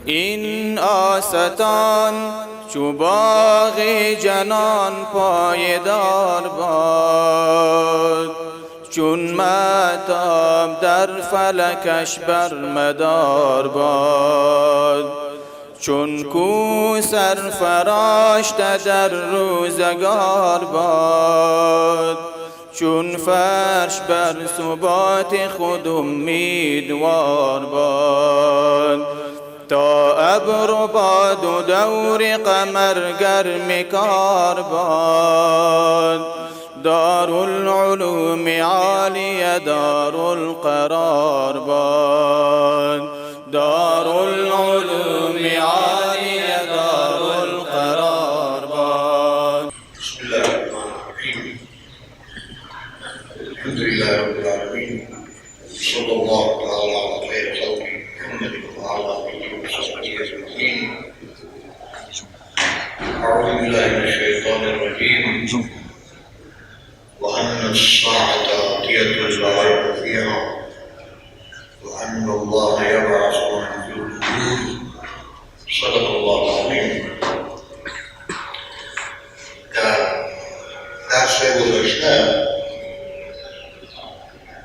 این آستان چو باغ جنان پایدار باد، چون مهتاب در فلکش بر مدار باد، چون کو سرفراشته در روزگار باد، چون فرش بر ثبات خود امیدوار باد، تا ابر و باد و دور قمر گرم کار باد، دارالعلوم عالی دارالقرار باد، دارالعلوم عالی دارالقرار باد. بسم الله الرحمن الرحیم. الحمد لله رب العالمین. صلی الله تعالی علی خیر خلقه محمد وعلى آله وصحبه أجمعين. أعوذ بالله من الشيطان الرجيم. وأن الساعة آتية لا ريب فيها وأن الله يبعث من في القبور. صدق الله العظيم. درس گذشته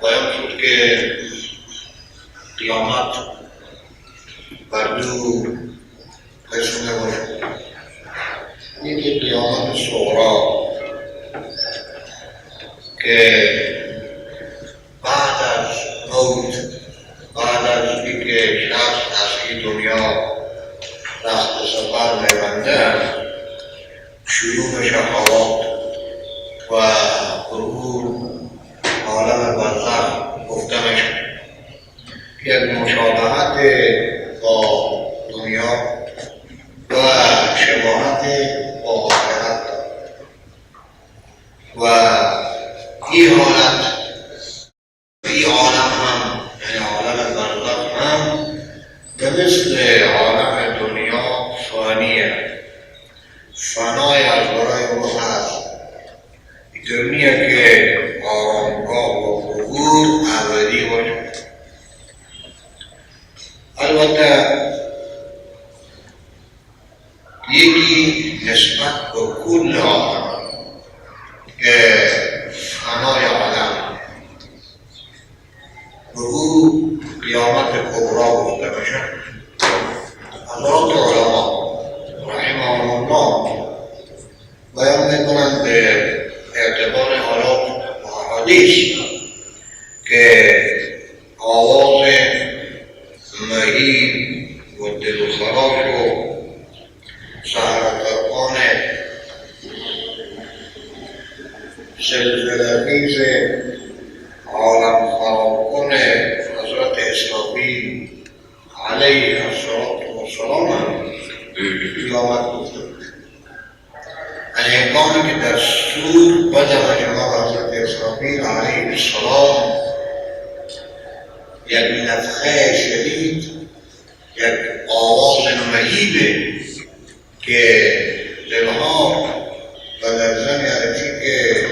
بیان شد که قیامت بر دو قسم باشد. یکی قیامت صغری که بعد از موت، بعد از اینکه شخص از این دنیا رخت سفر می‌بنده، شروع شهوات و غرور عالم برزخ گفته میشه. یک مشابهت با دنیا و شباهت با آخرت و این حالت این عالم هم، یعنی عالم برزخ هم به مثل عالم دنیا فانیه. فنای از برای او هست. دنیا که آرامگاه و حضور ابدی باشه. البته یکی نسبت به کل عالم که فنای عالم به او قیامت کبرا گفته میشه. حضرات علما رحمهم الله بیان میکنند به اعتبار حالات و حدیث که آواز مهیب و دلخراش و سحرگران زلزله‌خیز عالم خراب کن حضرت اسرافیل علیه السلام قیامت گفته بود. هنگامی که در سور بدن جناب حضرت اسرافیل علیه السلام یک نفخه شدید، یک آواز مهیبه که دلها و لرزه می‌آورد که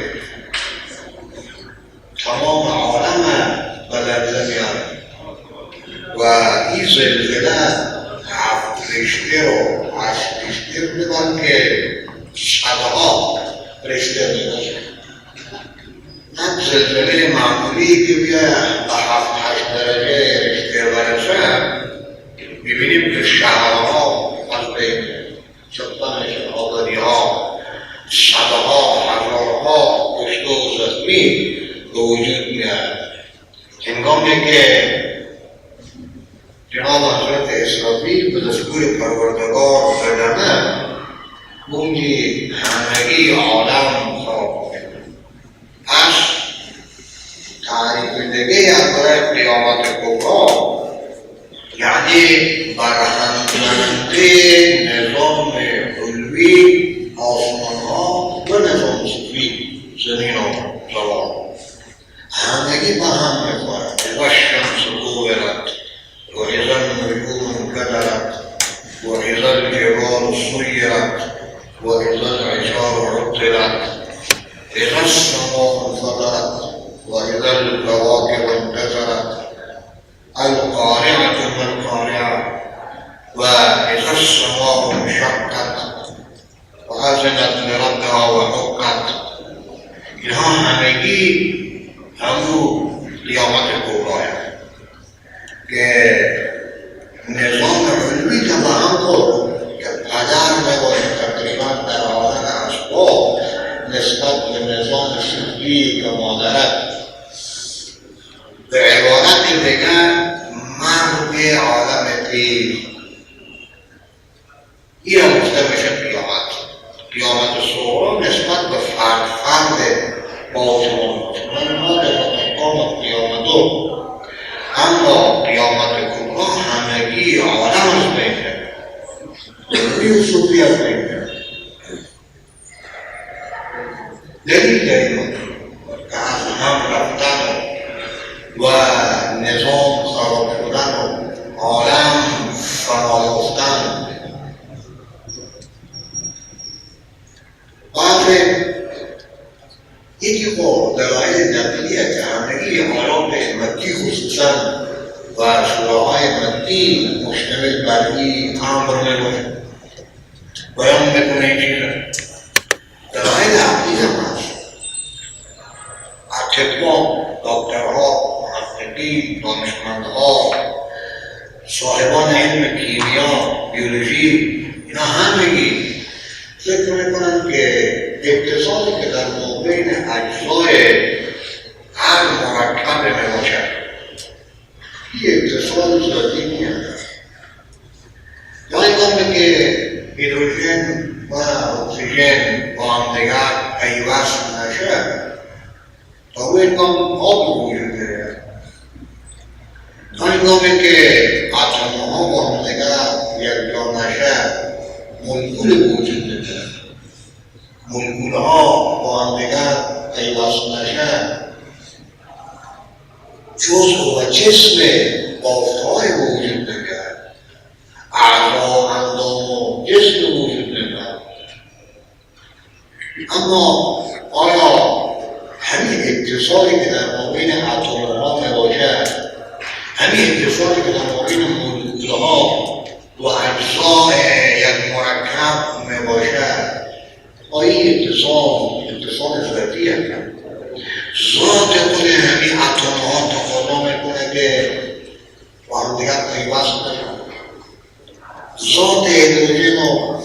تمام عالم به لرزه می‌آورد و این زلزله 7 رشته و 8 رشته بودن که صدها رشته می‌باشد. نه زلزله معمولی که بیا به 7-8 درجه رشته برسه، می‌بینیم که شهرها از بین شدنش، آبادی‌ها، صدها، هزارها کشته و زخمی به وجود می‌آید. هنگامی که جناب حضرت اسرافیل به دستور پروردگار بدنه، اونجی همگی عالم خراب می‌شود. پس تعریف دیگه از برای قیامت کبرا یعنی برهم زننده نظام علوی آسمان‌ها و نظام سفلی زمین و زمان همگی به هم می‌خورند. اذا الشمس كورت و اذا النجوم انكدرت و اذا الجبال سيرت و اذا العشار عطلت اذا السماء انفطرت و اذا الكواكب انتثرت القارعة ما القارعة و اذا السماء انشقت و اذنت لربها و حقت، اینها همگی همون قیامت کبرا که نظام علمی که با هم خود که قدر نباشه تقریبا در عالم اسباب نسبت به نظام سفلی که ما دارد، به عبارت دیگر مرگ عالم پیر این هم گفته میشه قیامت. قیامت صغرا نسبت به فرد بازمان چون ما در مقام قیامت اما قیامت کبرا همگی عالم از بین دلیل صوفی از بین دلیل که از هم رفتن و نظام خراب شدن و عالم فرایافتن. یکی خب دلایل نقلیه که همگی آیات مکی خصوصا و سوره‌های مکی مشتمل بر این امر میباشه، بیان میکنه این چیزه. دلایل عقلی هم هست. اطباء، دکترها، محققین، دانشمندها، صاحبان علم کیمیا، بیولوژی، اینا همگی فکر میکنن که اتصالی که در مابین اجزای هر مرکب میباشد این اتصال ذاتی میاد. یا اینگونه که هیدروژن و اکسیژن با هم دیگر پیوست نشه تا او اینگام آب وجود داره. یا اینگونه که اتم‌ها با هم دیگر یکجا نشه مولکول وجود داره. مولکول‌ها با هم دیگر پیوست نشه جزء و جسم بافت‌های وجود نمیاد، اعضا، اندام و جسم وجود نمیاد. اما آیا همین اتصالی که در مابین اتم‌ها میباشد، همین اتصالی که در مابین مولکول‌ها و اجزای یک مرکب میباشد، آیا اتصال ذاتی هست؟ ذات خود همین اتم‌ها تقاضا میکنه که با هم دیگر پیوست بشن. ذات هیدروژن و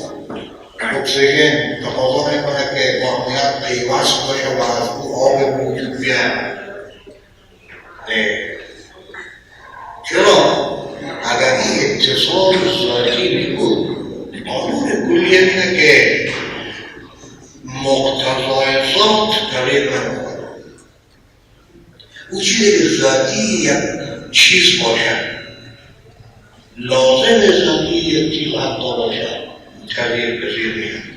اکسیژن تقاضا میکنه که با هم دیگر پیوست باشه و از او آب وجود بیاد. چرا؟ اگر این اتصال ذاتی بود، قانون کلی اینه که مقتضای ذات تغییر نمیکنه. او چیزی که ذاتی یک چیز باشد، لازم ذاتی یک چیز حتی باشد، تغییر پذیر نیست.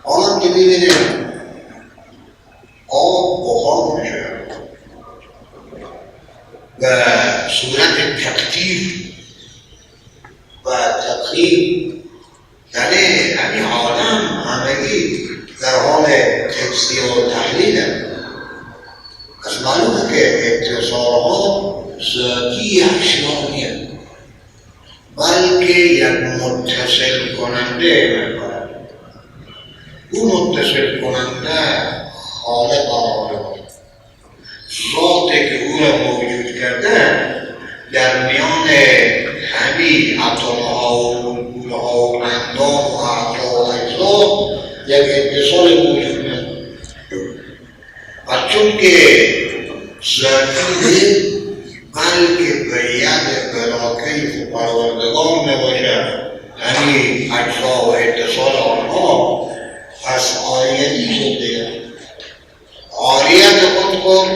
حالا که میبینیم آب بخار میشه و صورت تکتیف و تقریب، یعنی همین عالم همگی در حال تجزیه و تحلیل. از معلومه که اتصالها ذاتی اشیا نیست، بلکه یک متصل کننده میکنه. او متصل کننده خالق عالم، ذاتی که او را موجود کرده در میان همین اتم‌ها و مولکول‌ها و اندام و اعضا و اجزا یک اتصال وجود نداره. و چون که ذاتی نیست بلکه به ید بلاکیف پروردگار میباشد، همین اجزا و اتصال آنها، پس عاریتی شد دیگر. عاریت خود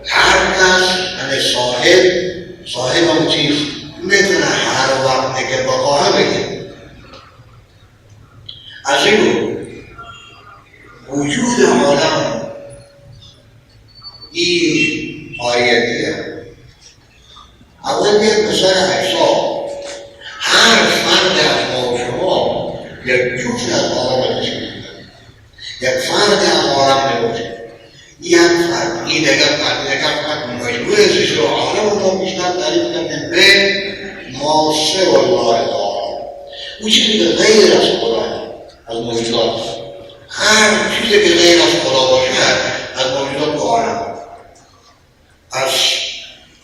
هر کس یعنی صاحب اون چیز میتونه هر وقتی که بخواه بگه. از این وجود عالم این عاریتیه. اول بیاد مثال اجزا، هر فرد از ما شما یک جزء از عالم تشکیل میده، یک فرد از عالم نباشه. یک فرد، این دیگر فرد مجموعه زیست و عالم رو بیشتر تعریف کردیم به ماسه والله تعالی. اون چیزی که غیر از خدا از موجودات، هر چیزی که غیر از خدا باشه از موجودات و عالم، از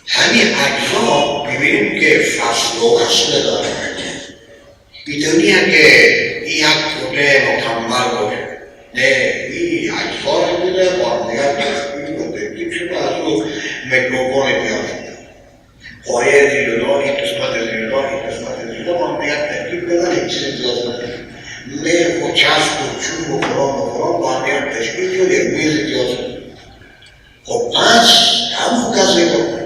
همین اجزا ببینیم که فصل و اصل داره. اینطوریه که این یک کله مکمل باشه، نه این اجزا رو بوده با دیگر تشکیل و ترکیب شده از او میکروفون پیاز شده، پایه زیردا، این قسمت زیردا، این قسمت زیردا با دیگر ترکیب بدن این چیز پیاز شده، نه و چسب و چوب و فلان با دیگر تشکیل شده یک میز پیاز شده. خب پس همون کسی که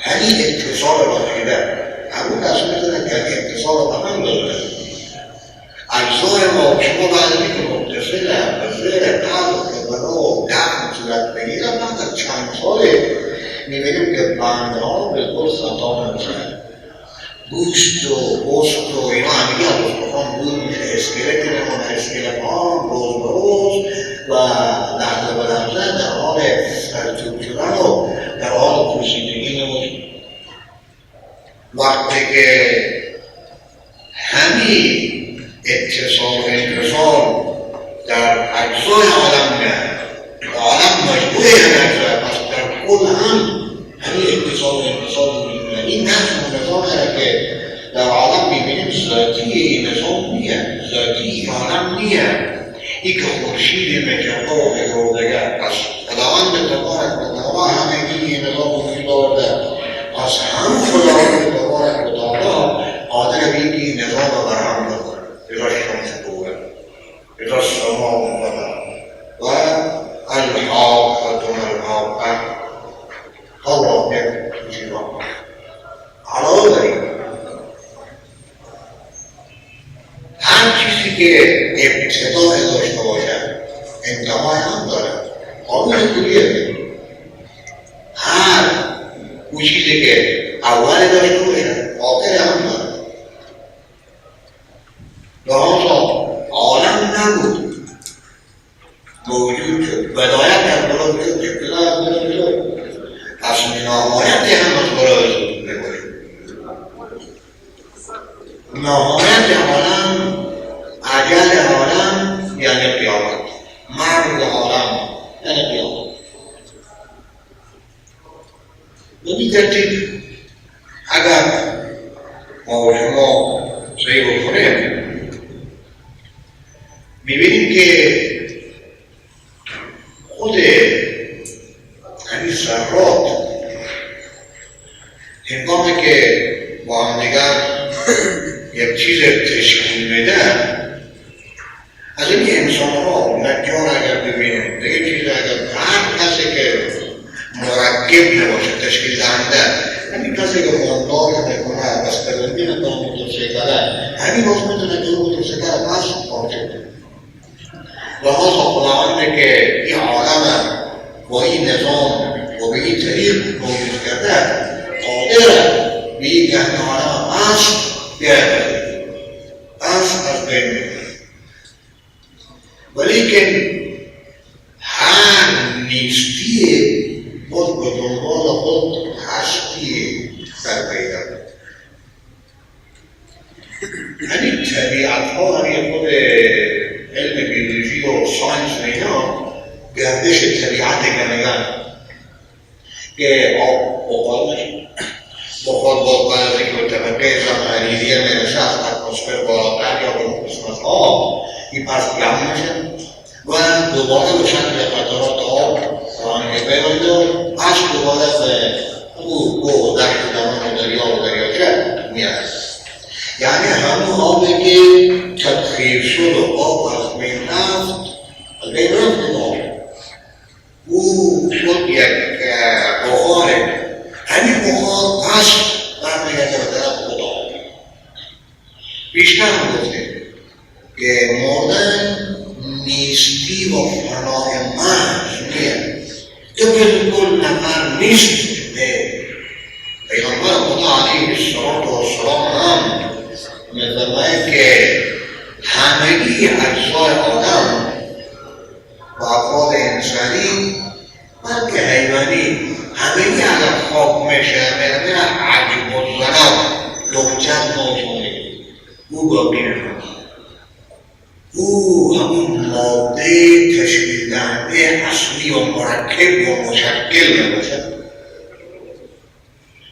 همین اتصال بخیده، همون کسی میتونه که اتصال به هم داره. اجزای ما شما بعدی که متصله به زیر قلب که برای دفن صورت بگیره، بعد از چند ساله میبینیم که بنده ها بالکل خطا نمیشن. گوشت و گوشت و اینا همگی از استخوان دور میشه، اسکلت میمونه، اسکلت ها روز به روز و لحظه به لحظه در حال سرچوب شدن و در حال پوسیدگی نموشه. وقتی که همین اتصال و انفصال در اجزای عالم میاد، عالم مجموعه هم اجزای، پس در کل همین اتصال و انفصال وجود میاد. این نظم و نظام که در عالم میبینیم ذاتی نظام نیست، ذاتی عالم نیست. این که خورشید مجرده و فکردگر، پس خداوند تبارک و تعالی همگی نظام وجود آورده. پس هم خداوند تبارک و تعالی قادر به اینکه نظام رو برهم بکنه. اذا الشمس كورت، اذا السماء انفطرت و الحاقة ما الحاقة. الله یک چیزا علاوه بر این هر چیزی که ابتدای داشته باشه انتهای هم داره. قانون کلیه، هر اون چیزی که اول داشته باشه آخر هم داره. لحاظا عالم نبود، موجود شد، بدایت هم برای وجود، ابتدا هم برای وجود، پس نهایتی هم از برای وجود نباشد. نهایت عالم، اجل عالم یعنی قیامت، مرگ عالم یعنی قیامت. به این ترتیب اگر ما و شما سعی بکنیم می‌بینیم که خود همین ذرات هنگامی که با هم دیگر یک چیز تشکیل میدن، از این انسان ها نجار اگر ببینیم دیگه چیز اگر هر کسی که مرکب نباشه تشکیل دهنده، همین کسی که مونتاژ میکنه بسته‌بندی میکنه موتورسیکله، همین باز میتونه که موتورسیکل پس واجب کنه. لحاظا خداوند که این عالم با این نظام و به این طریق موجود کرده قادره به این که همین عالم اصل بیاید، اصل از بین میبره. ولیکن هر نیستی خود به دنبال خود هستی در پیدا کرد. همین طبیعت ها، همین خود علم بیولوژی و ساینس و اینا گردش طبیعت که میگن که بخار نشید، بخار با قدرتی که طبقه زمینیه میرسه از اتمسفر بالاتر یا به قسمت ها این پس گم میشه و دوباره به شکل قطرات آب رانگه پیوند و پس دوباره به او دشت و دمان و دریا و دریاچه میاد. یعنی همون آبی که تبخیر شد و آب از بین رفت، از بین رفت این آب او شد یک بخاره. همین بخار پس برمیگرده به طرف خدا. بیشتر هم گفتیم که مردن نیستی و فنای محض نیست، تو بالکل نفر نیست. پیغمبر خدا علیه السلام هم می‌فرماید که همگی اجزای آدم و افراد انسانی بلکه حیوانی همگی اگر خواب میشه میره عجب و زناب وجد موجوده او باقی نمیمونه. او همون ماده تشکیل دهنده اصلی و مرکب و مشکل نباشد.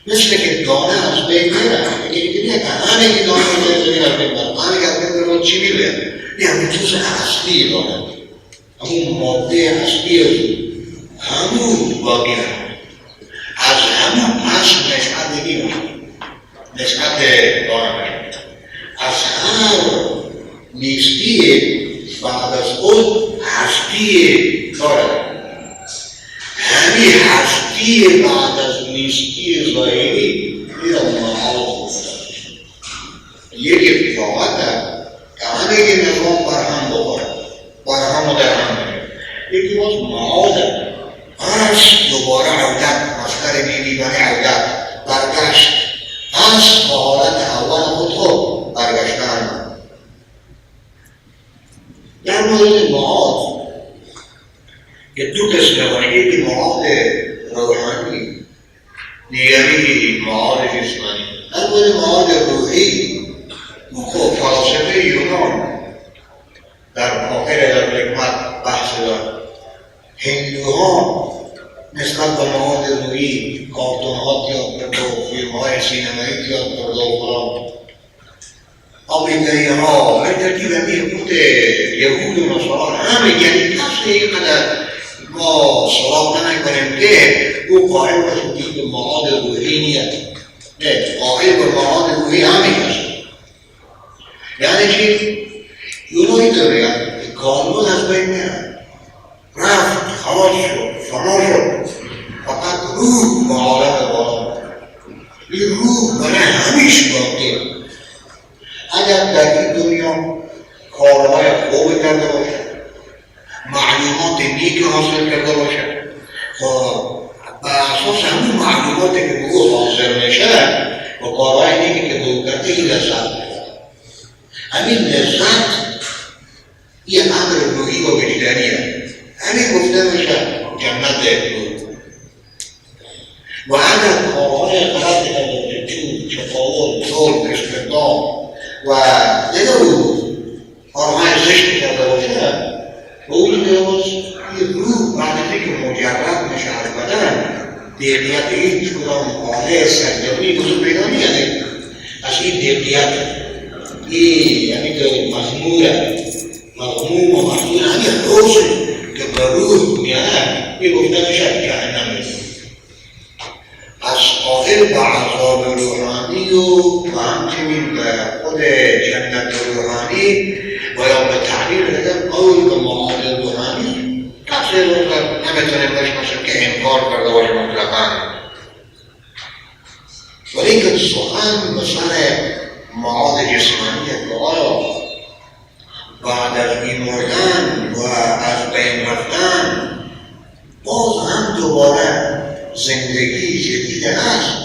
مثل که دانه از بین میره، یکی که همه که دانه زمین از بین میره، همه که از بین میره چی میره؟ یه همون جز اصلی دانه، همون ماده اصلی همون باقی نمونه. از همون اصل نشأت میگیره، نشأت دانه میشه. از هر نیستی بعد از اون هستی دارد. همین هستی بعد از نیستی ظاهری میرم معاد گفتن. یک اتفاقت که همه که نظام برهم بخوره، برهم و درهم میره. یکی باز معاد پس دوباره عودت، مصدر بیبی بنی عودت، برگشت پس با حالت اول خود برگشتن. در مورد معاد که دو قسمه باشه، یکی معاد روحانی، دیگری معاد جسمانی. در مورد معاد روحی خب فلاسفه یونان در آخر در حکمت بحث دارد. هندوها نسبت به معاد روحی کارتون‌ها تیاد کرده و فیلم‌های سینمایی تیاد کرده و فلان. آمریکایی‌ها به ترتیب همین خود یهود و نصارا همه، یعنی کسی اینقدر ما سراغ نمی‌کنیم که او قائل باشه که به معاد روحی نیست. نه، قائل به معاد روحی همین هست. یعنی چی؟ یونایی داره که قانون از بین میره، رفت، خلاص شد، فنا شد، فقط روح به عالم بالا. این روح برای همیشه باقیه. اگر در این دنیا کارهای خوب کرده باشه، معلومات نیک حاصل کرده باشه، بر اساس همین معلوماتی که به او حاصل میشه و کارهای نیکی که به او کرده این لذت میبره. همین لذت یه امر روحی و وجدانیه. همین گفته میشه جنت روح. و اگر کارهای غلط کرده باشه، جود، تفاوت، ظلم، استبداد و دیگر کارهای زشت کرده باشه، و اون نیاز یه روح بعد که مجرد میشه از بدن دیقیت هیچ کدام حاله سرگرمی بزرگ پیدا نیست. از این دیقیت یعنی که مضموره، مضموم و مضمون همین روزی که به روح میاد این گفته میشه جهنم است. از قائل به عذاب روحانی و همچنین به خود جنت روحانی و یا به تعبیر دیگر قول به معاد روحانی تفسیر رو نمیتونه باشه که انکار کرده باشه مطلقا. ولیکن سخن به سر معاد جسمانی که آیا بعد از بیمردن و از بین رفتن باز هم دوباره زندگی جدید هست.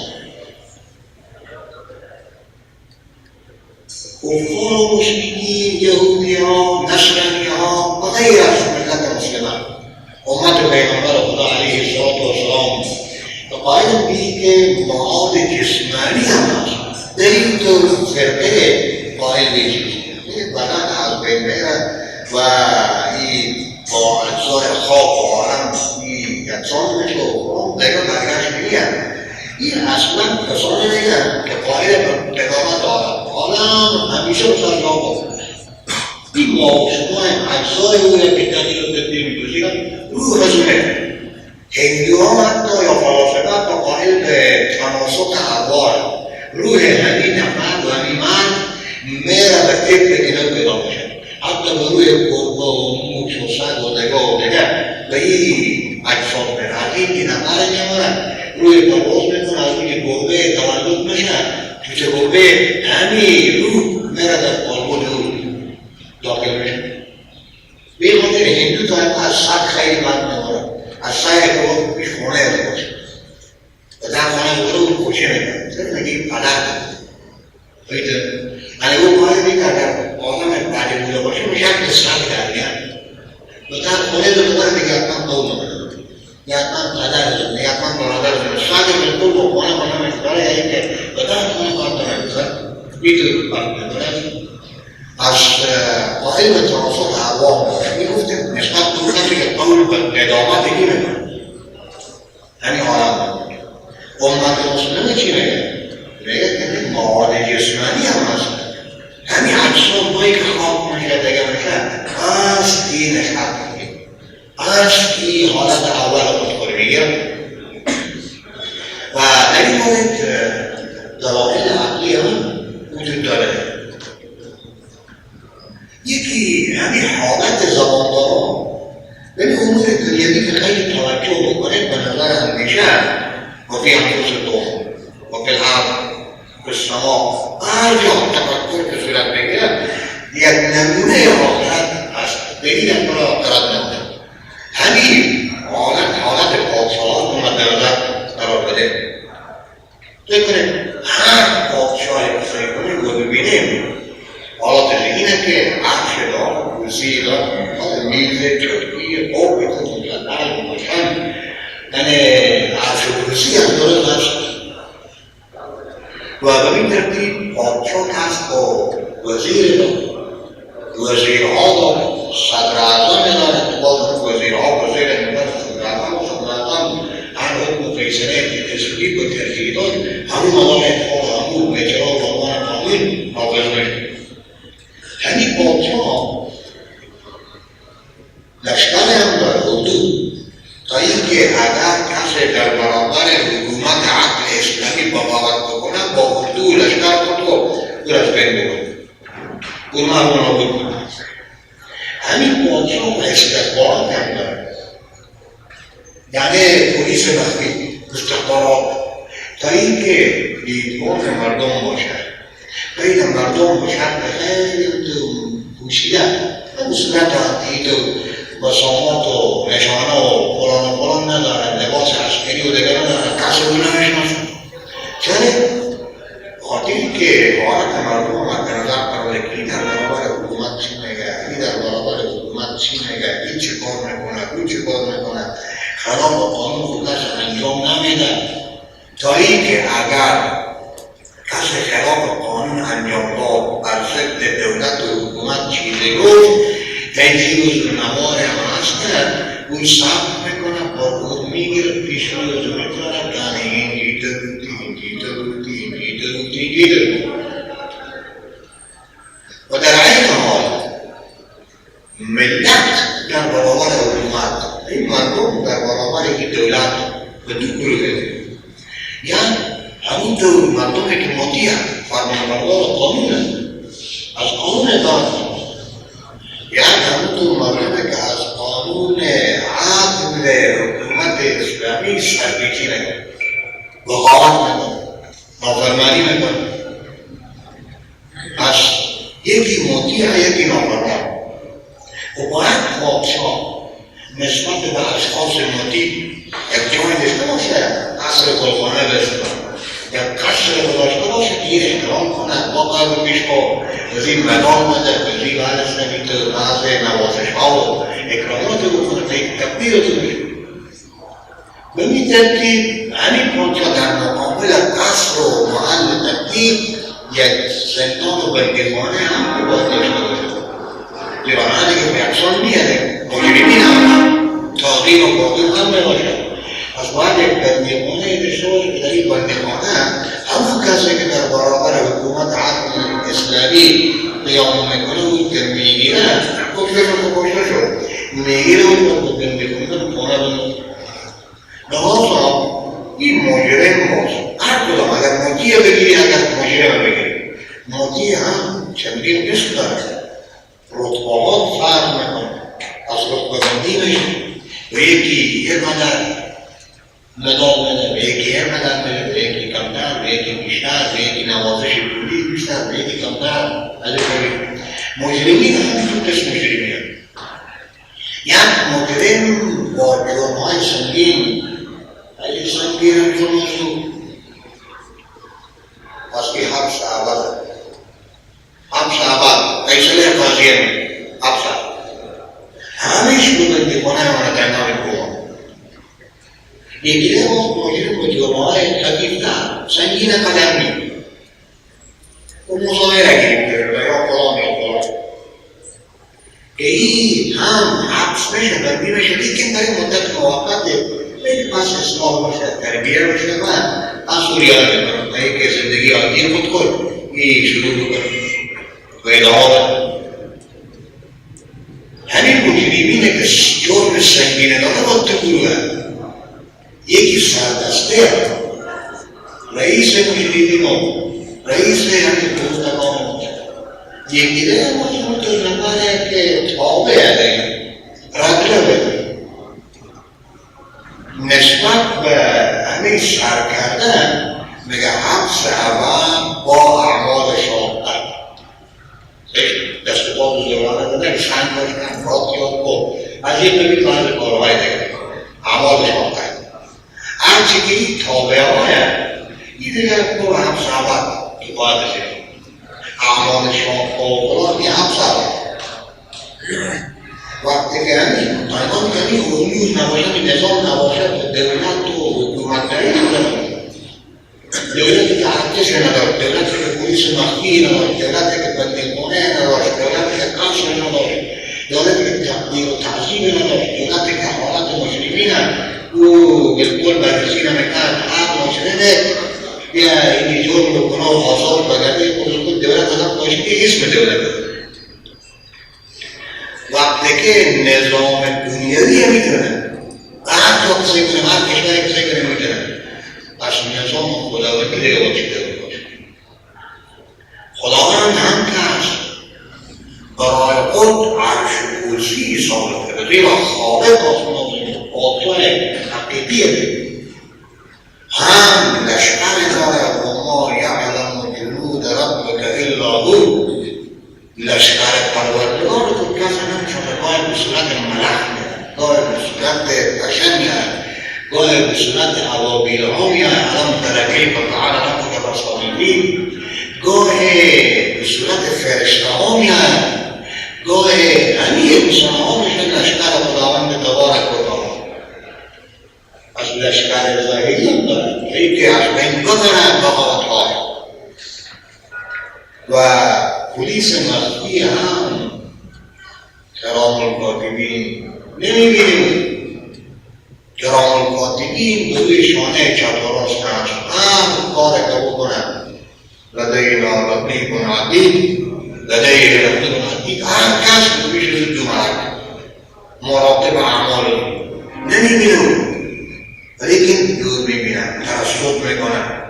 کفار و مشرکین، یهودی‌ها، نصرانی‌ها و غیر از ملت مسلمان امت پیغمبر خدا علیه السلام قائل بودند که معاد جسمانی هم هست. در این دو فرقه قائل بودند بدن از بین میره و این با اجزای خاک و عالم یکسان میشه و دیگر برگشت نمیاد. این اصلا کسانی نیست که قائل به اقامت عالم همیشه بسر جا بود. این ما شما اجزای او را که دلیل و تبدیل می‌کنید روح رسوله. هندوها حتی یا فلاسفه حتی قائل به تناسق ارواح، روح همین نفر و همین من میره به طبق که نمی‌پیدا باشه، حتی به روح گربه و موش و سگ و دیگر به این اجساد میره. از این نفر نمیره روی پرواز میکنه، از روی گربه تولد میشه، چوچه گربه همین روح میره در قلب او داخل میشه. به این خاطر هندو تا از سگ خیلی بد میمونه، از سگ که پیش خونه رو باشه و در خانه بوده اون کوچه میکنه. سر نگیم پدر بایده یعنی اون کاری میکنه اگر آدم بعدی بوده باشه میشه که سگ در میاد و در خونه دو دوباره دیگه حتما قوم میکنه، یکمان پدر زنه، یکمان برادر زنه، سگ بالکل با خانه میکنه یا اینکه و در خانه کار داره میدونید از قائل به تناسب اقوام میگفتیم نسبت به کسی که قول به ندامت میکنه همین حالت امت مسلمه چی میگه که مواد جسمانی هم هست همین اجسام هایی که خاک میشه دیگه میشه اصلی نشد میگه اصلی حالت اول خودخوری میگه و در این مورد دلایل عقلی هم وجود داره. یکی همین حالت زبانداران ولی امور دنیوی که خیلی توجه بکنید به نظر همیشه و فی انفسکم و فی الارض و السماء هر جا تفکر که صورت بگیرد یک نمونه حالت هست به این امر قرار نمونه همین حالت پادشاهان رو مد نظر قرار بده. فکر کنید هر پادشاهی که فکر کنید رو ببینیم حالات اینه که عرش دار، کرسی دار، میز، چرکی، قوی که مجلل و مشن یعنی عرش و کرسی هم داره هست و به این ترتیب پادشاه هست با وزیر دار وزیرها داره صدر اعظم داره باز وزیرها وزیر نمید صدر اعظم و صدر اعظم هر حکم فیصله تصویب و ترتیبات همون مواد انتخاب همون اجرا و عنوان قانون نافذ میشه. همین پادشاه لشکر هم داره حدود تا اینکه اگر کسی در برابر حکومت عقل اسلامی بغاوت بکنه با حدود لشکر خود رو از بین بکنه اون رو نابود کنه. همین پادشاه استخبارات هم داره یعنی پلیس مخفی استخبارات تا اینکه دیدگاه مردم باشه بین مردم باشد خیلی پوشیده به صورت عقید و بسامات و نشانه و فلان ندارن لباس عسکری و دیگر ندارن کسی رو نمیشناسن چرا؟ خاطری که حالت مردم مد نظر قرار کی در برابر حکومت چی میگه کی در برابر حکومت چی میگه این چه کار میکنه اون چه کار میکنه خلاف قانون خودش انجام نمیده تا اینکه اگر کسی خلاف قانون انجام داد بر ضد دولت و حکومت چیزی گفت تجیز نوار هم هست اون ثبت میکنه با میگیره پیش روی میکنه یعنی این دیده بودی و در این حال ملت در برابر حکومت این مردم در برابر این دولت به دو گروه یعنی همونطور مردمی که مطیع فرمانبردار قانون از قانون اطاعت یعنی همونطور مردمی که از قانون عدل حکومت اسلامی سرپیچی نکنه بغاوت نکنه نافرمانی نکنه پس یکی مطیع یکی نافرمان و باید پادشاه نسبت به اشخاص مطیع یک جای داشته باشه قصر گلخانه داشته باشه یا قصر گذاشته باشه که این احترام کنه با قرب پیش با از این مدام بده از این بعدش نمیده بعض نوازش ها و اکرامات رو کنه یک تکبیر رو میشه به این ترتیب همین پادشاه در مقابل قصر و محل تکبیر یک زندان و بندیخانه هم باید داشته باشه دیوانه دیگه به یکسان میاره مجرمین هم تاقیم و باقیم هم میباشه از باید یک بندیخانه داشته باشه که در این بندیخانه همون کسی که در برابر حکومت عدل اسلامی قیام میکنه اون که میگیره کشته شد میگیره اون بندیخانه رو خانه بنده لحاظا این مجرم باشه هر کدام اگر مطیع بگیری اگر مجرم بگیری مطیع هم چندین قسم داره رتبهات فرق میکنه از رتبه بندی میشه و یکی یک مدر مدال بده به یکی یک مدر بده به یکی کمتر به یکی بیشتر به یکی نوازش پولی بیشتر به یکی کمتر مجرمین همینطور قسم مجرمین یک مجرم با جرمهای سنگین خیلی سنگین هم جرمشون پس که حبس عوضه حبس عوض فیصله قاضیه می حبس همیش بودن کنه همه تنهایی کنه یکیده با مجرم با جرمهای خفیفتر سنگین قدر می و مساوی نگیریم و یا فلان یا فلان که این هم حبس بشه بندی بشه لیکن در این مدت موقته لیکن پس اصلاح باشه تربیه باشه من سوریا نمیکنم این که زندگی عادی خود خود این شروع بکنم و ادامه همین مجرمینه که جرم سنگینه داره باید تو گروه یکی سردسته رئیس مجرمین و رئیس همین دوستگان یکی دیگه مجرمانه که تابع علیه رگله نسبت به همین سر کردن میگه حبس اول با اعمال شاقت دست پا بزرگانه دادن سنگ باشن رات یاد کن از یک نبید بعض کارهای دیگه اعمال شاقت هرچی که این تابعه های این دیگه برو حبس اول که باید بشه اعمال شاقت و این حبس اول وقتی که همین طالبان که همین حدود نباشد نظام نباشد دولت و حکومتداری ندارد دولتی که ارتش ندارد دولتی که پلیس مخفی ندارد دولتی که بندیخانه ندارد دولتی که قصر ندارد دولتی که تقدیر و تعظیم ندارد دولتی که حالت مجرمین او بالکل بررسی نمیکرد حق مجرمه یا این جرم و گناه و آزاد بگرده دولت آدم باشید که اسم دولت وقتی که نظام دنیوی میتونه و هر جا کسی کنه هر کشوری کسی کنه میتونه پس نظام خداوندی دیگه باید چیده باشه خداوند هم که هست برای خود عرش کرسی ثابت کرده و خالق آسمان قاطع حقیقیه هم لشکر داره و ما یعلم جنود ربک الا هو لشکر پروردگار تو کسی نمیشه گاهی به صورت ملخ میاد گاهی به صورت پشن میاد گاهی به صورت عوابیل ها میاد علم ترکی فتعال ربک بصالیبین گاهی به صورت فرشته ها میاد گاهی همین انسان ها میشه لشکر خداوند تبارک و تعالی از لشکر ظاهری هم داره که از بین گذره بغاوت ها و پلیس مخفی هم کرام الکاتبین نمیبینیم کرام الکاتبین دوی شانه چپ و راست هست هم کار که بکنن لدینا رقیب عتید لدیه رقیب عتید هر کس دویش زدو ملک مراقب اعمال نمیبینیم لیکن دور میبینن ترسط میکنن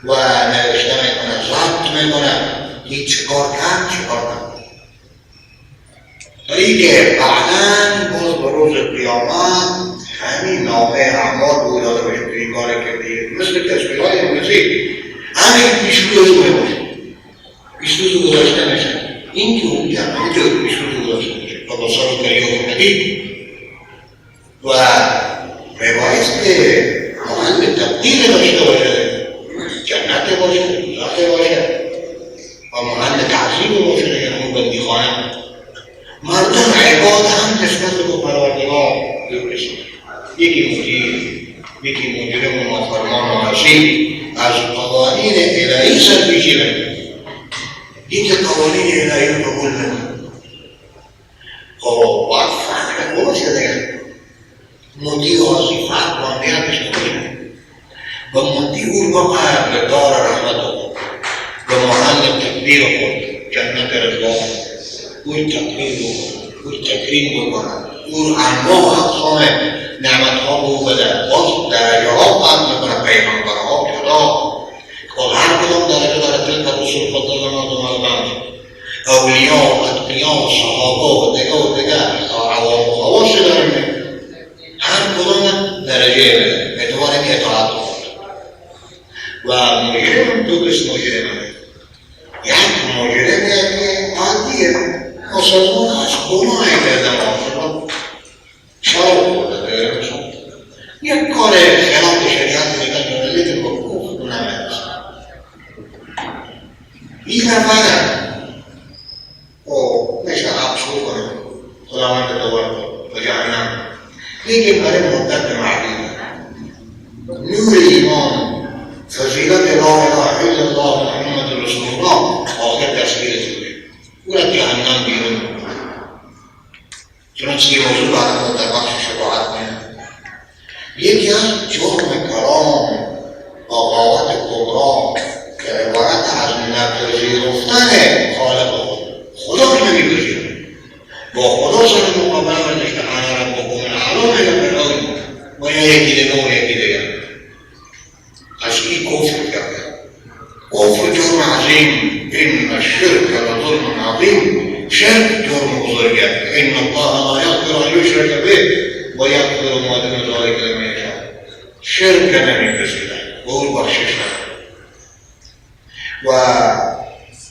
و نوشته میکنن ضبط میکنن این چه کار کرد چه کار کرد تا ای که بعداً باز به روز قیامت همین نامه اعمال رو داده باشه که این کار کردی مثل تشکیل‌های امروزی همین پیشروز باشه پیشروز گذاشته میشه این که اون جمع همینطور پیشروز گذاشته میشه و با سال کریوم ندید و میبایست که محل تبدیل داشته باشه جنت باشه دوزخ باشه و محل تعظیم باشه دیگر همون بندیخانه مردم عباد هم نسبت به پروردگار دو قسم یکی مجیر یکی مجرم و نافرمان و عصی از قوانین الهی سرپیچی میکنه یکی قوانین الهی رو قبول نکنه خب باید فهم باشه دیگر مدی واضی فرق باندیتش نکنه و مدی اون واقع به دار رحمت خود و محل تقدیر خود جنت رضا اون تقدیر بکنه اون تکریم بکنه اون انواع اقسام نعمت ها رو بده باز درجه ها قد میکنه پیغمبر ها جدا خب هر کدام درجه داره تلک رسول فضلنا دمال بعض اولیاء و اتقیاء و صحابه و دیگه عوام و خواص داره هر کدام درجه بده اعتبار این اطاعت و مجرم دو قسم مجرمه یک مجرم عادیه مسلمان هست گناهی کرده مسلمان شراب خورده یک کار خلاف شریعت میکنه لیکن با کفر نمیرسه این نفره میشه حبس بکنه خداوند تبارک و جهنم لیکن برای مدت معلومه نور ایمان فضیلت لا اله الا الله محمد رسول الله از جهنم بیرون. چنانچه این موضوع بعد ما در بخش شفاعت می‌آید. یکی از جرم کلام با قوت کبرا که عبارت از نپذیرفتن خالق خدا رو نمی‌پذیره. با خدا سر مقابله برداشت که انا ربکم الاعلی بگه با یکی دیگه و یکی دیگه. از این کفر کرده. کفر جرم عظیم. این الشرک لظلم عظیم. شرک جرم بزرگه. ان الله لا یغفر ان یشرک به و یغفر ما دون ذلک لمن یشاء. شرک نمی‌پذیره و او بخشش نداره. و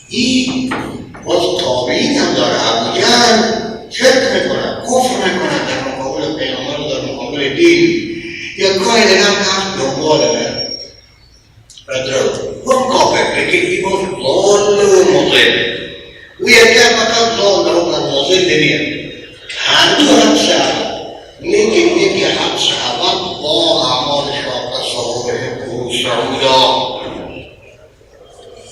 این باز تابعین هم داره. ابوجهل شرک میکنن، کفر میکنن در مقابل پیامبر و در مقابل دین. یا کاری دیگه هم هست دنباله ردرو اون کافر لیکن این باز ضال و مضل. او یکی فقط ضال و مضل نمیاد. هر دو حبس عبد لیکن یکی حبس عبد با اعمال شاق صحابه و سعودا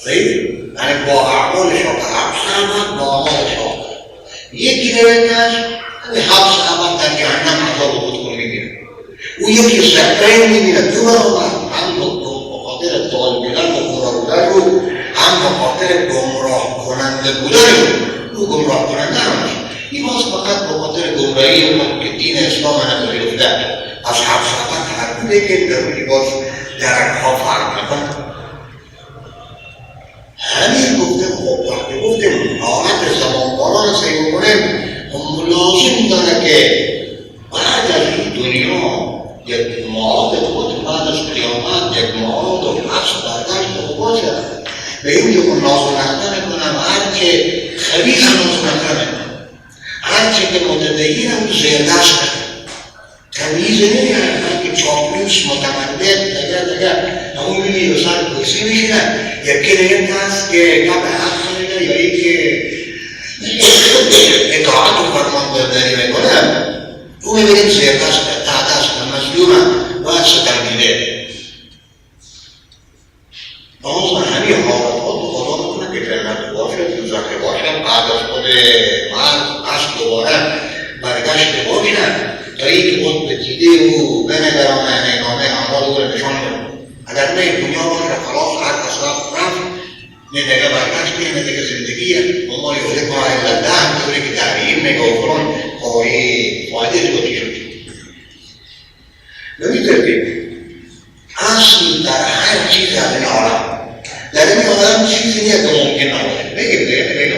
یعنی با اعمال شاق حبس عبد با اعمال شاق. یکی دیگرش حبس عبد در جهنم عذاب خود کنه میگیره. او یکی زهرین میبینه دو برابر هم بخاطر ضال بودن و گمراه بودن رو هم بخاطر گمراه کننده بودن او گمراه کننده همش. این باز فقط بخاطر گمراهی او که دین اسلام نپذیرفته از حبس عبد خبر بوده که در باز درکها فرق نکنه. همین گفته خب وقتی گفتیم حالت زمانباران سعی بکنیم هم لازم داره که بعد از این دنیا یک معاد خود بعد از قیامت یک معاد و پس برداشت خود باشه. به این که ناز و نخته نکنم هرچه خبیث ناز و نخته نکنم هرچه که متدین هم زیر دست کنم تمیز نمیاد که چاپلوس متمدد دگر همون میبینی به سر کرسی میشینن. یکی دیگه هست که کپ حق کنه یا این که اطاعت و فرمانبرداری میکنه او میبینیم زیر دست تحت دست مظلومم باید سترگیده. باز همین حالت ها خدا میکنه که جنت باشه دوزخ باشه بعد از خود مرد پس دوباره برگشت باشه تا این که خود بتیده و بنگرانه نگامه اعمال او رو نشان کنه. اگر نه دنیا باشه خلاص هر اصلاف رفت نه دیگه برگشتی نه دیگه زندگیه و ما یوله کنه ایلده همطوری که تعلیم میگه و فرون خواهی فایده دوتی شد. نمیترکیم اصل در هر چیز از این عالم در این عالم چیزی نیست که ممکن نباشه. بگیم بگیم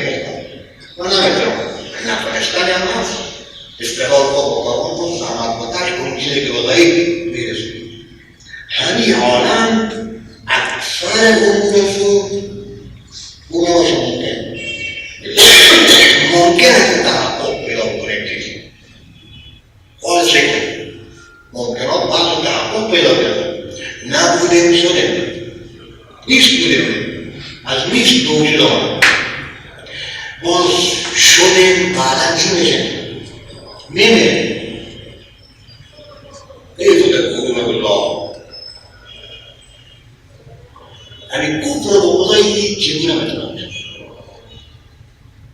و نمیترم نفرشتنی هم هست استقلال خود بقربان کن زحمت بتش کن چیزی که بغایی میرسید. همین عالم اکثر امورشو او نباشه ممکن است تحقق پیدا کنیم چیزی خواهد شکل ممکنات بعض تحقق پیدا کنیم نبودیم شدیم نیست بودیم از نیست دوجه دارم باز شدیم بعدا چی میشیم میمیم ایتو تکفرون بالله. همین کفر با خدایی چگونه میتونم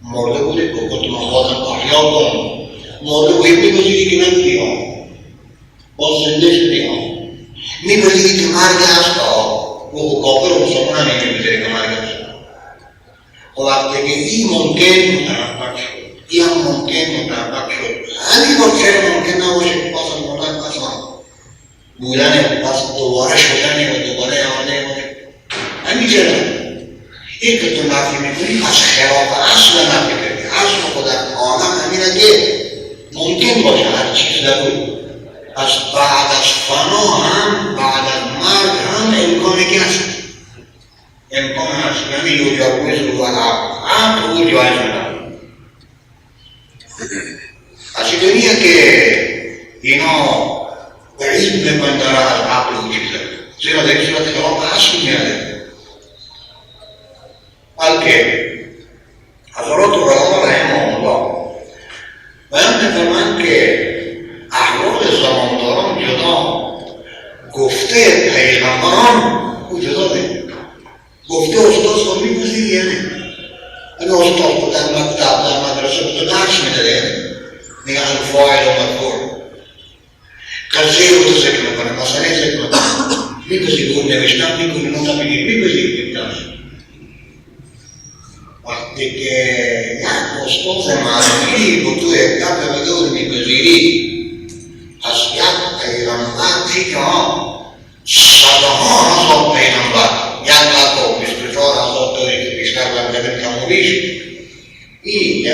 مرده بوده که کنتم امواتن احیا کن مرده بوده میپذیری که نبودی ها باز زنده شدی ها میپذیری که مرگ هست ها و کافر و مسلمان هم میپذیری که مرگ هست. و وقتی که این ممکن متحقق شد این هم ممکن متحقق شد همین باشه ممکن نباشه که پس از مردن پس بودنه پس دوباره شدنه و دوباره آمده باشه. همین چرا؟ این که تو نفی میکنی از خلاف اصل نفی کنی. اصل خود عالم همینه که ممکن باشه هر چیز نبود. از بعد از فنا هم بعد از مرگ هم امکانی که هست امکان هست یعنی یو جاویز رو عقل او جایز ندارد. از اینه که اینا بعید میکنن داره از عقل او چیزه زیرا در صورت خلاف اصل میاده. بلکه حضرات علما رحمهم الله بیان می‌فرمایند که احوال زمانداران جدا گفته پیغمبران او جدا ده گفته استاد خود می‌پذیری یعنی اگه استاد بود در مکتب در مدرسه بود درس میداده میگه الفاعل و مفعول قضیه رو ذکر میکنه مسئله ذکر میکنه میپذیر اون نوشتم میکنه نوتا بگیر میپذیر درس وقتی که یک استاد معلومی رو تو یک کف بدور میپذیری از یک پیغمبر دیگه صدها هزار پیغمبر 1,24,000 دوری که بیشتر برگردن کم و بیش این یک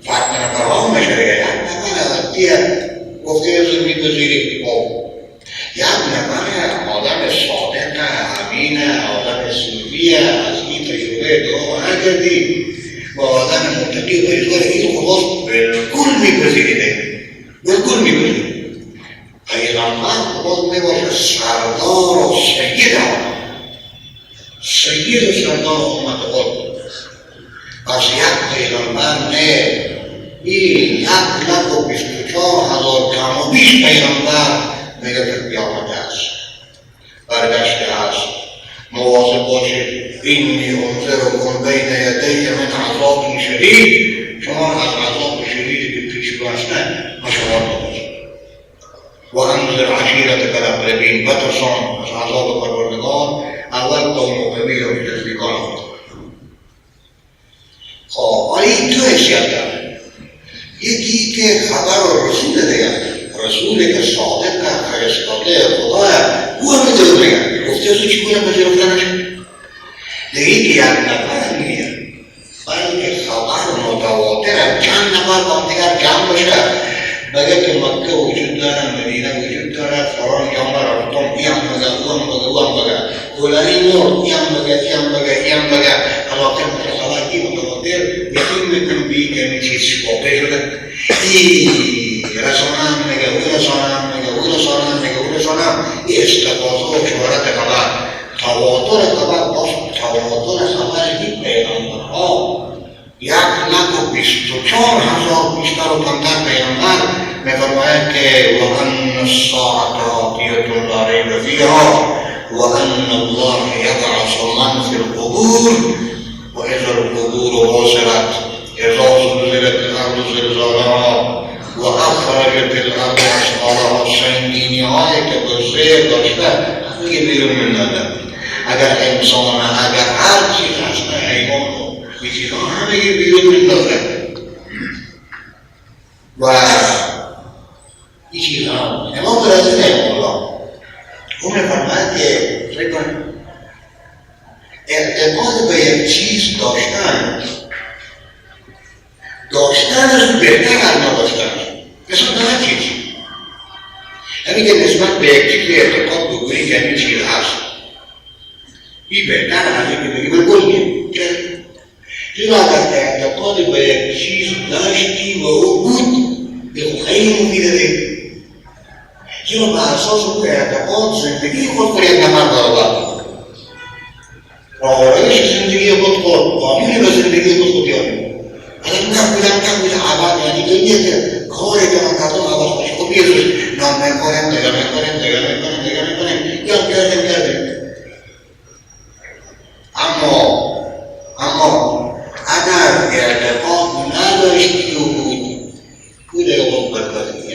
فرد نفرها مشاره یک نفر دیگه گفته از میپذیری یک نفر آدم صادق امین آدم صوفیه از این تجربه دعا نکردی با آدم متقی و پریزگار این خلاص بالکل میپذیریده بالکل میپذیری پیغمبر خود میباشه سردار و سید و سردار امت خود پس یک پیغمبر نه این 1,24,000 کم و بیش پیغمبر میگه که قیامت است برگشته است مواظب باشید اینی انذرکم بین یدی من عذاب شدید شما از عذاب شدیدی که پیش رو هستن مشاور باشید و انذر عشیرتک الاقربین بترسان از عذاب پروردگار اول قوم قوی و نزدیکان خود خب ولی دو حیثیت داره یکی که خبر و رسول دیگه رسولی که صادق فرستاده خداه او هم میده میگه گفته از چی کنم پذیرفته نشد دیگه که یک نفر میگه بلکه خبر متواتر چند نفر با دیگر جمع بشه بگه که مکه وجود داره مدینه وجود داره فران جامعه رفتم این هم بگه او هم بگه فلانی مرد این هم بگه علاقه متخلقی متواتر یقین میکنم بی که این چیز واقع شده این رسانم میگه او رسانم این استفاده و شهرت خبر تواتر خبر باش تواتر خبر این پیغمبرها 1,24,000 بیشتر و کمتر پیغمبر میفرماید که وَأَنَّ السَّاعَةَ آتِيَةٌ لَا رَيْبَ فِيهَا وَأَنَّ اللَّهَ يَبْعَثُ مَنْ فِي الْقُبُورِ وَإِذَا الْقُبُورُ بُعْثِرَتْ إِذَا زُلْزِلَتِ الْأَرْضُ زِلْزَالَهَا وَأَخْرَجَتِ الْأَرْضُ أَثْقَالَهَا سنگینی‌هایی که به زیر داشته همه بیرون می‌آید اگر انسان اگر هر چیز هست حیوان این چیزها همه بیرون می‌آید و این چیزها امام رازی رحمه الله او می‌فرماید که اعتقاد به یک چیز داشتنش بهتر از نداشتنش مثلا نه چیز همین که نسبت به یک چیز اعتقاد بگویی که این چیز هست این بهتر از این که بگی بالکل نیست چرا اگر اعتقاد به یک چیز داشتی و او بود به خیلی مفیده ده چرا به اساس اون اعتقاد زندگی خود پر یک نفر برابر راهرایش زندگی خود قانونی به زندگی خود یاری اگر نبودم عباد یعنی دنیا که کاری که من کردم عباد باشه خب یه روز نام میکنیم دیگه میکنیم یا کردیم اما اگر اعتقاد نداشتی و بود اعتقاد برکاتی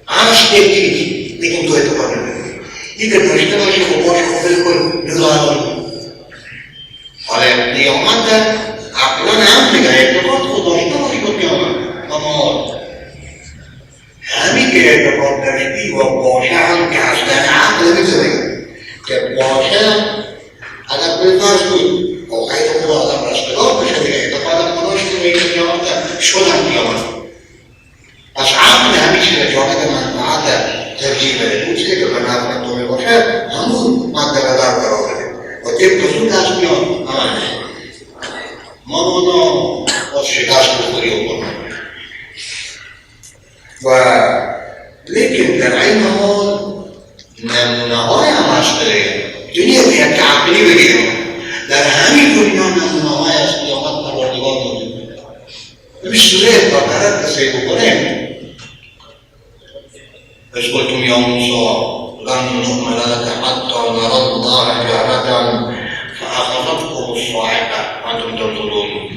عشق یک چیز دیگه تو اعتقاد نمیدونی این که داشته باشه خب باشه خب بلکل نگاه حالا نیامت عقلا هم دیگه اعتقاد خود داشته باشی که نیامت اما همین که اعتقاد داشتی و باشه هم که اصلا عقل میتونه که باشه اگر بالفرض بود و خیلی خوب آدم رستگار بشه دیگه اعتقادم خداش که میگه نیامت شدم نیامت پس عقل همین چیز جانب منفعت ترجیح بده اون چیزی که به نفع تو میباشه همون مد نظر قرار بده و طبق زود دست میاد ما از شکست بخوری و کنم و لیکن در این حال نمونه های هم هست دنیا به یک عقلی بگیریم در همین دنیا نمونه های از قیامت پروردگار موجود به صورت با طرف کسی بکنیم بس قلتم یا موسی لن نؤمن لك حتى نرى الله جهرة فأخذتكم الصاعقة وأنتم تنظرون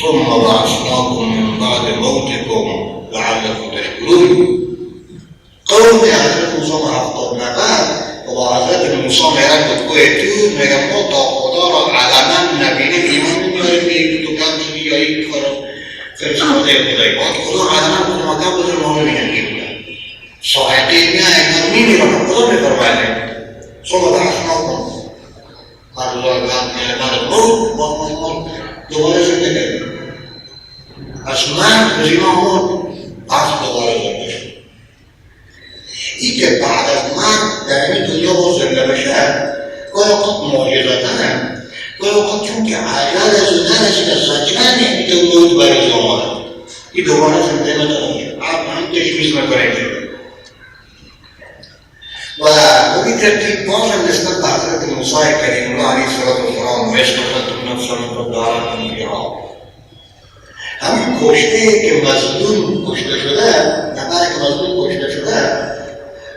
ثم بعثناكم من بعد موتكم لعلكم تشكرون. قوم حضرت موسی 70 نفر و با حضرت موسی میرن به کوه طور، میگن ما تا خدا را علنا نبینیم ایمان نمیاریم که تو کم شدی یا این کارو فرستاده خدای. باید خدا علنا کمکم بزن ما ببینیم که بودن صاحقی میایم میمیرم خدا میفرماید ثم بعثناکم بعد موت دوباره زنده کردیم. از من به زینا مرد از دوباره زنده شد. این که بعد از من در این دنیا باز زنده بشه گاهی اوقات معجزتن، گاهی اوقات چون که عجل از نرسید از سجن نمیده موت بریز آمده این دوباره زنده نمیشه. هم تشمیز میکنه و به ترتیب باز هم نسبت به حضرت موسی کریم الله علیه السلام وَاسْتَخْلَفْتُمْ نَفْسًا فَدَارَكُمْ فِيهَا. همین کشته که مظلوم کشته شده، نفر که مظلوم کشته شده،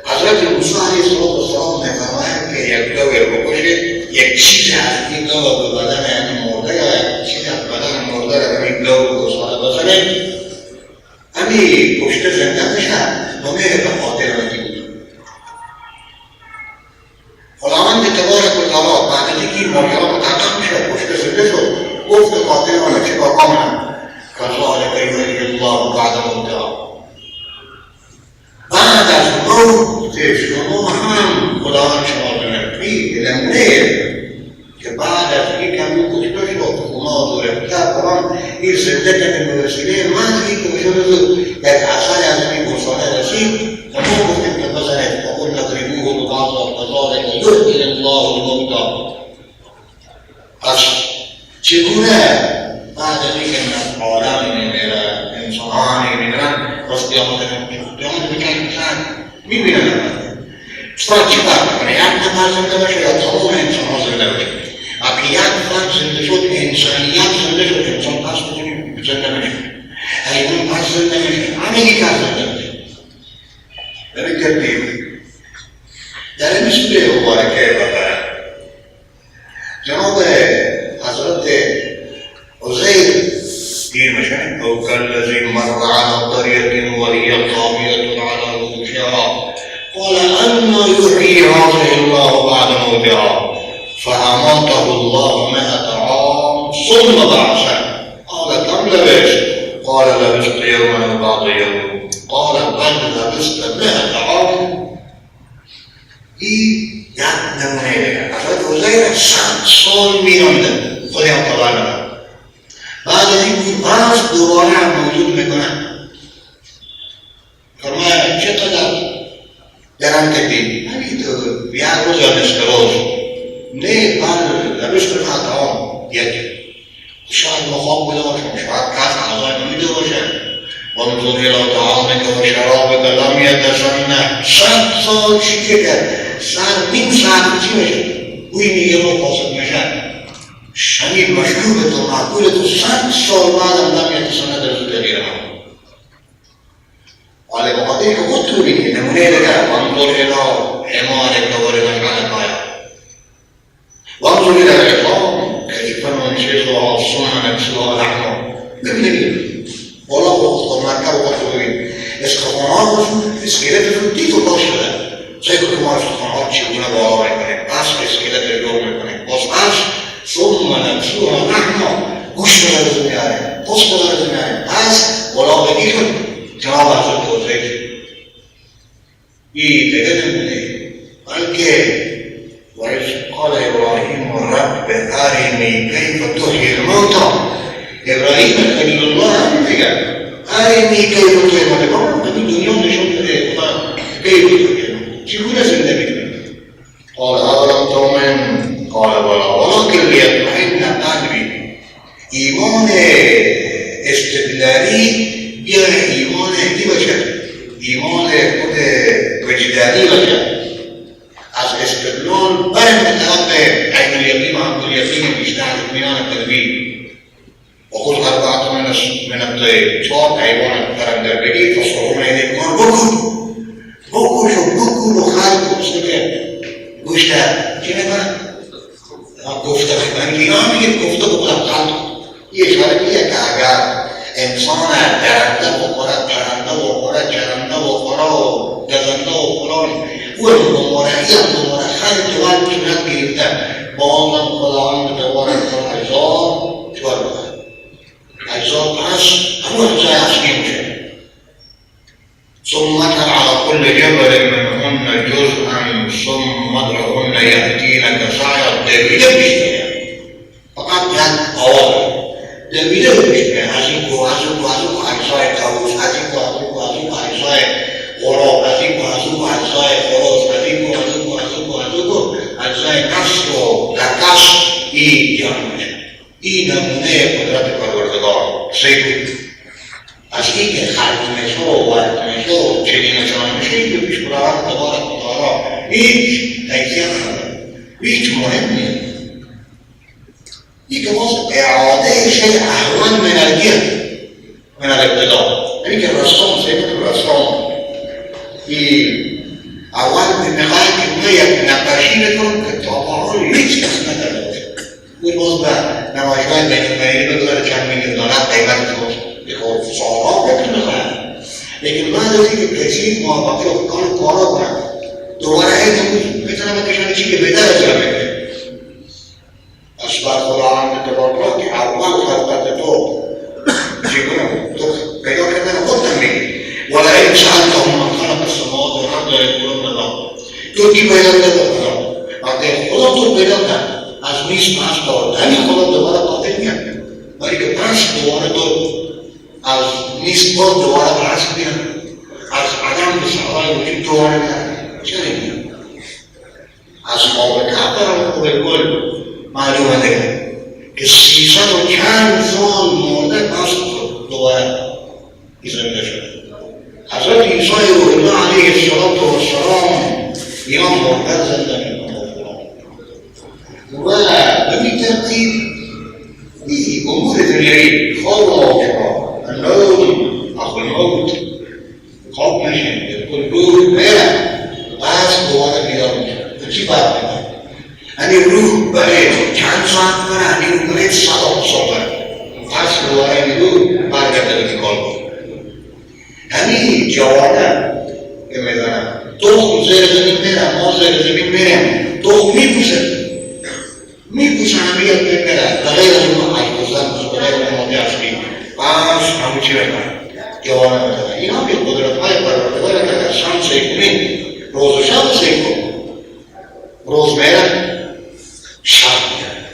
حضرت موسی علیه السلام میفرماید که یک گاوی رو بکشید، یک چیز از این گاو به بدن یعنی مرده یا یک چیز از بدن مرده رو این گاو رو گساله بزنید، همین کشته زنده بشه و میره به خاطر آنی بود. خداوند تبارک و تعالی بعد از اینکه این ماجرا متحقق میشه کشته زنده شد گفت به خاطر آن چیکار کنم کذالک یحیی الله بعد موتها. بعد از موت شما هم خداوند شما بنفی نمونه که بعد از این کمی کشته شد اونا دورکتر قرآن این زنده که به وسیله محضی که بشد یک اثر از این گساله رسید و ما گفتیم که بزنید فقل نضربوه ببعضها کذالک یحیی الله الموتى. پس چگونه بعد از اینکه من عالم میمیره انسانانی میمیرن پس قیامت میکنن میبینن فرد چی فرد میکنه؟ یک نفر زنده بشه یا تمام انسان ها زنده بشه؟ اگه یک فرد زنده شد انسانیت زنده شد انسان پس بکنیم زنده بشه حیوان پس زنده بشه همینی که زنده بشه. ببین ترتیب در این سوره مبارکه بقره جناب حضرت عزیر دیر میشن او کالذی مر علی قریة وهی خاویة علی عروشها قال أنا يحيي هذه الله بعد موتها فأماته الله 100 عام ثم بعثه قال كم لبثت قال لبثت يوما أو بعض يوم قال بل لبثت 100 عام. این یک نمونه دیگر حضرت عزیر 100 سال میرانده خودی هم خبر ندارد. بعد از این باز دوباره هم موجود میکنن فرماید چقدر درم کردیم همین تو یک روز یا نصف روز نه بل لبثت 100 عام یک شاید مخواب بوده باشم شاید کس اعضای نمیده باشم وانظر الى طعامك وشرابك لم يتسنه 100 سال چی کرد سر نیم ساعت چی میشه بوی میگه رو قاصد میشه شمید مشروب تو معقول تو 100 سال بعدم لم يتسنه در زندگی رو ولی با خاطر که خود تو بینی نمونه دیگر وانظر الى حمارك ورمشعلك وانظر الى العظام كيف ننشزها ثم نكسوها لحما. ببینید بالا و مرکب و خود ببین استخوانات باشون اسکلتشون دیت و باز شده سعی کنید ما استخوانات چگونه بالا میکنیم پس اسکلت رو جور میکنیم باز پس ثم نکسوها لحما گوشت رو درست میاریم پوست رو درست میاریم پس بالا بگیرون جناب حضرت عزیر این دیگه نمونه بلکه وإذ قال إبراهيم رب أرني كيف تحيي الموتى. إبراهيم خليل الله أرني كيف تحيي الموتى. في الدنيا نشوف كيف تحيي چگونه زنده میکنه؟ قال أولم تؤمن قال بلى ولكن ليطمئن قلبي. ایمان استدلالی یا ایمان دی باشه ایمان خود وجدانی باشه از استدلال برم به طرف عین الیقین و عقل الیقین بیشتر اطمینان قلبی و خود اربعة من الطیر 4 حیوان پرنده بگی فصرون ایلیکمان بکن و خلق مثل که گوشتر چی میکنن؟ گفته بکنن اینا میگید گفته بکنن خلق یه اشاره دیگه که اگر انسان درنده بخورد پرنده بخورد جرنده بخورد و گزنده و فلان او هم بخوره ای هم بخوره خیلی دوال صورت گرفتن بازم خداوند تبارک و اجزا چکار بکنه اجزا پس همون اجزای اصلی میشه ثم تر على كل جبل منهن جزءا ثم ادعهن يأتينك سعيا دویده میشه فقط یک آواز دویده میشه از این کو اجزای طاووس از این کو اجزای غراب از این کو اجزای خروس از این کو اجزای قصد و در قصد این جمع میشه این نمونه قدرت پروردگار سیدی از این که خلق میشه و وارد میشه و چنین نشان میشه این که پیش خداوند تبارک و تعالی هیچ تجزیه نداره هیچ مهم نیست این که باز اعاده شیء اهون من الجهل من الابتداء یعنی که رسام سیدت رسام این اول به نقاط که یک نقاشی بکن که تابعه هیچ کس نداره باشه این باز به نمایشگاه بین‌المللی بگذاره چند میلیون دلار قیمت خود سالها بکنه لیکن بعد از اینکه کسی موفقی و کارا کنه دوباره این نموز میتونه بکشنه چی که بهتر از جمعه از بر خداوند تبارک که اول خلقت تو چگونه تو پیدا کردن خودت میگی ولا این سألتهم من خلق السماوات والارض ليقولون الله تو کی پیدا کرده خدا وقتی خدا تو پیدا کرد از نیست پس داد همین خدا دوباره قادر میاد ولی که پس دوباره تو از نیست باز دوباره برس میاد از عدم به سوال وجود دوباره میاد چرا میاد از خواب کعبه رو بالکل معلومه دیگه که 300 و چند سال مرده پس دوباره زنده شده حضرت عیسی روح الله علیه السلام اینا مرده زنده میکنه و به این ترتیب این امور دنیایی خواب و النوم أخو الموت خواب ماشي القلوب بلا قاس دوباره بیدار میشه چی باید بکنه یعنی روح برای چند ساعت کنه یعنی روح برای 100 ساعت قاس دوباره روح برگرده به کار کنه همین جوانه که میزنن تخم زیر زمین میرن ما زیر زمین میرن تخم میپوسه همیت میرن بغیر از اون عجبوزن بغیر اون اصلی باز همون چی بکنن جوانه بکنن این هم یک قدرت های پروردگاره که اگر شمس کنیم روز و شب سیکن روز میرن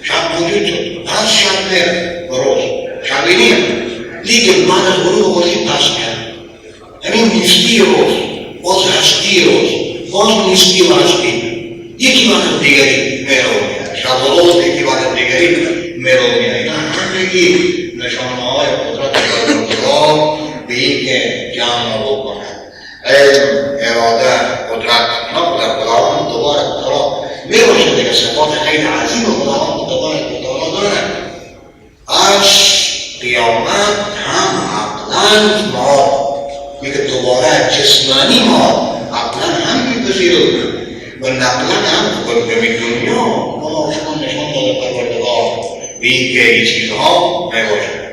شب موجود شد پس شب میرن روز شبی نیم لیکن بعد از غروب بازی پس میرن همین نیستی روز باز هستی روز باز نیستی و هستی یکی بعد دیگری میرونیه شب و روز یکی بعد دیگری میرونیه اینا همگی نشانه های قدرت پروردگار به این که جمع بکنه علم، اراده، قدرت اینا در خداوند تبارک و تعالی میباشه دیگه صفات خیلی عظیم خداوند تبارک و تعالی داره از قیامت هم عقلاً ما میگه دوباره جسمانی ما عقلاً هم میپذیره و نقلاً هم به دنیا ما شما نشان داده پروردگار به این که این چیزها میباشه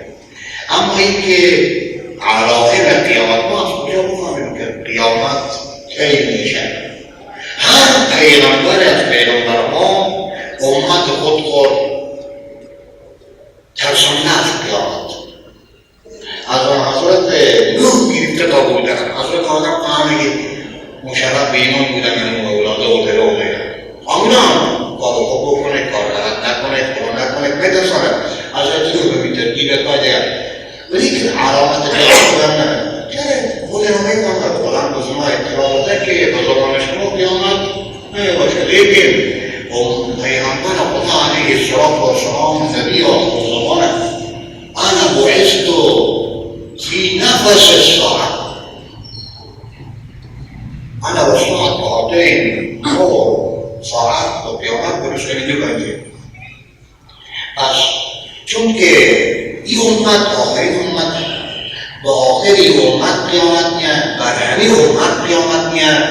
اما این که علاقه قیامت ما از کجا بفهمیم که قیامت کی میشه هر پیغمبر از پیغمبرها امت خود ترسانده از قیامت از آن حضرت نوح گرفته تا بودن حضرت آدم همگی مشرف به ایمان بودن من اولاده و دل و غیره همونا کار خوب بکنه کار غلط نکنه خدا نکنه میترسانه حضرت نوح به ترکیب پایده ولی که علامت قیامت بودن چرا خود رو میکنم قرآن بزرگا اعتراض ده که بزرگان شما قیامت نمیباشه لیکن پیغمبر خدا علیه السلام نبی آخر زمانه انا بعثت فی نفس الساعه انا والساعه قاعدين ساعت و قیامت برسه دو بندی پس چون که این امت آخرین امت و آخری امت قیامت میاد و همین امت قیامت میاد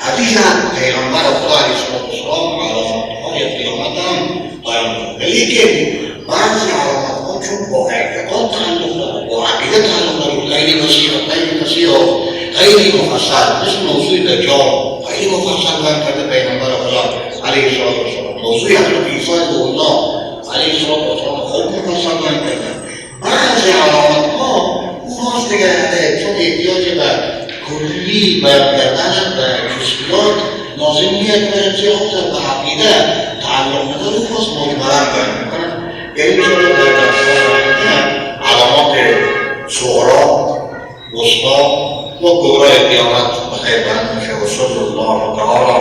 حدیث پیغمبر خدا علیه السلام علامت‌های قیامت هم قیام کرده لیکن بعضی علامت‌ها چون با اعتقاد تعلق داره، با عقیده تعلق داره، خیلی وسیع و خیلی مفصل، مثل موضوع دجال خیلی مفصل بیان کرده پیغمبر خدا علیه الصلاة والسلام. موضوع حضرت عیسی روح الله علیه الصلاة والسلام خوب مفصل بیان کرده. بعضی علامت‌ها اوناست دیگه، چون احتیاج به کلی بیان کردن به جزئیات لازم نیست که امتیاز به عقیده تعلق نداره، خواست مجملا بیان میکنن. یعنی می‌شود در درس‌های آینده علامات صغرا، وسطا و کبرای قیامت بخیر بیان میشه. و صلی الله تعالی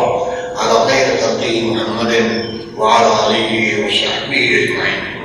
علی خیر خلقه محمد و علی آله و صحبه اجمعین.